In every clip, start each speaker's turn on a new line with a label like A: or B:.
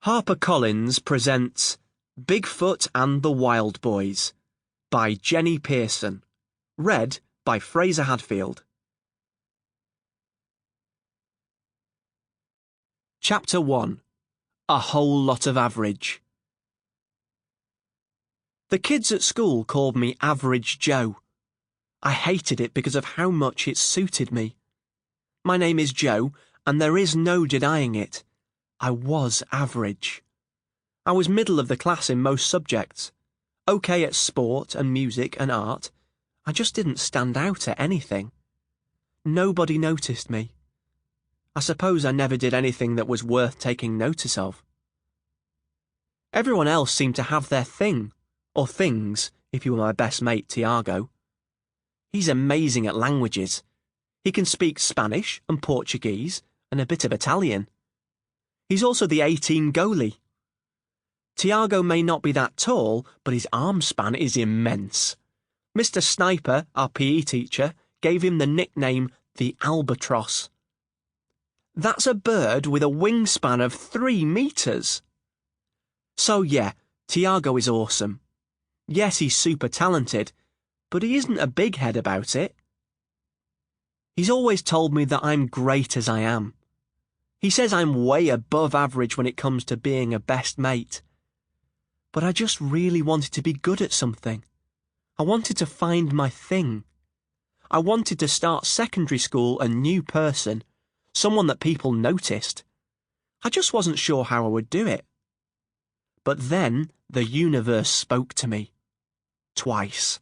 A: HarperCollins presents Bigfoot and the Wild Boys by Jenny Pearson. Read by Frazer Hadfield. Chapter 1. A Whole Lot of Average. The kids at school called me Average Joe. I hated it because of how much it suited me. My name is Joe, and there is no denying it. I was average. I was middle of the class in most subjects. Okay at sport and music and art. I just didn't stand out at anything. Nobody noticed me. I suppose I never did anything that was worth taking notice of. Everyone else seemed to have their thing, or things, if you were my best mate Tiago. He's amazing at languages. He can speak Spanish and Portuguese and a bit of Italian. He's also the A-team goalie. Tiago may not be that tall, but his arm span is immense. Mr. Sniper, our PE teacher, gave him the nickname the Albatross. That's a bird with a wingspan of 3 meters. So yeah, Tiago is awesome. Yes, he's super talented, but he isn't a big head about it. He's always told me that I'm great as I am. He says I'm way above average when it comes to being a best mate. But I just really wanted to be good at something. I wanted to find my thing. I wanted to start secondary school a new person, someone that people noticed. I just wasn't sure how I would do it. But then the universe spoke to me. Twice.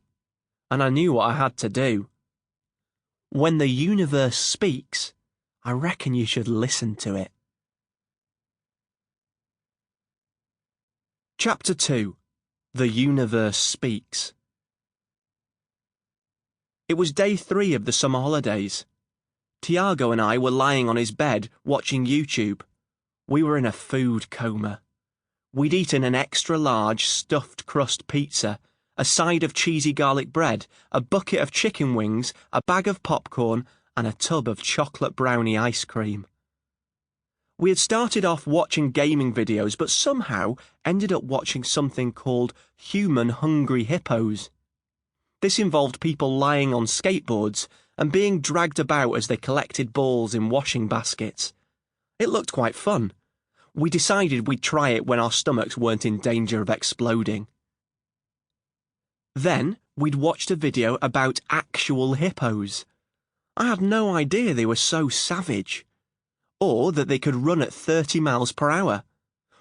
A: And I knew what I had to do. When the universe speaks, I reckon you should listen to it. Chapter 2. The Universe Speaks. It was day 3 of the summer holidays. Tiago and I were lying on his bed watching YouTube. We were in a food coma. We'd eaten an extra-large stuffed crust pizza, a side of cheesy garlic bread, a bucket of chicken wings, a bag of popcorn, and a tub of chocolate brownie ice cream. We had started off watching gaming videos, but somehow ended up watching something called Human Hungry Hippos. This involved people lying on skateboards and being dragged about as they collected balls in washing baskets. It looked quite fun. We decided we'd try it when our stomachs weren't in danger of exploding. Then we'd watched a video about actual hippos. I had no idea they were so savage. Or that they could run at 30 miles per hour.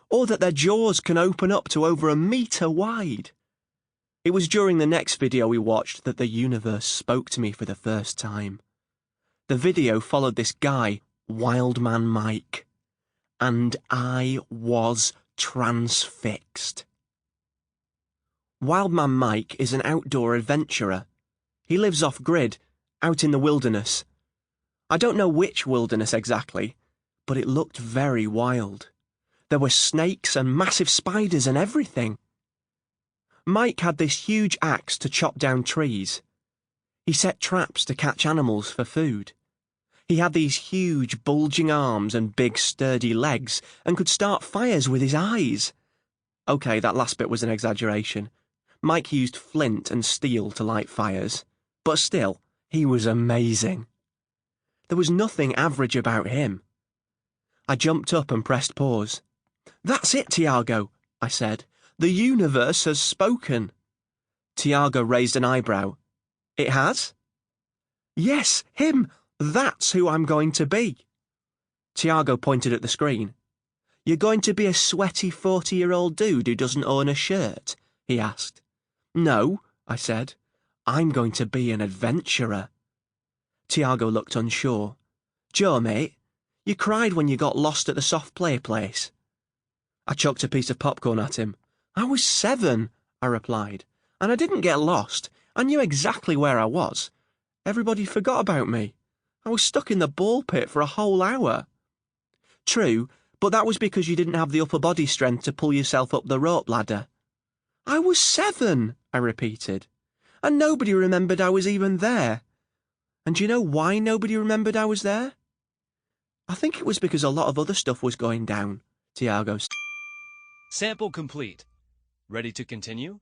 A: Or that their jaws can open up to over 1 meter wide. It was during the next video we watched that the universe spoke to me for the first time. The video followed this guy, Wildman Mike. And I was transfixed. Wildman Mike is an outdoor adventurer. He lives off-grid, out in the wilderness. I don't know which wilderness exactly, but it looked very wild. There were snakes and massive spiders and everything. Mike had this huge axe to chop down trees. He set traps to catch animals for food. He had these huge bulging arms and big sturdy legs and could start fires with his eyes. Okay, that last bit was an exaggeration. Mike used flint and steel to light fires, but still, he was amazing. There was nothing average about him. I jumped up and pressed pause. "That's it, Tiago," I said. "The universe has spoken." Tiago raised an eyebrow. "It has?" "Yes, him. That's who I'm going to be." Tiago pointed at the screen. "You're going to be a sweaty 40-year-old dude who doesn't own a shirt?" he asked. "No," I said. "I'm going to be an adventurer." Tiago looked unsure. "Joe, mate, you cried when you got lost at the soft play place." I chucked a piece of popcorn at him. "I was 7, I replied, "and I didn't get lost. I knew exactly where I was. Everybody forgot about me. I was stuck in the ball pit for a whole hour." "True, but that was because you didn't have the upper body strength to pull yourself up the rope ladder." "I was 7, I repeated, "and nobody remembered I was even there. And do you know why nobody remembered I was there? I think it was because a lot of other stuff was going down," Tiago said.
B: Sample complete. Ready to continue?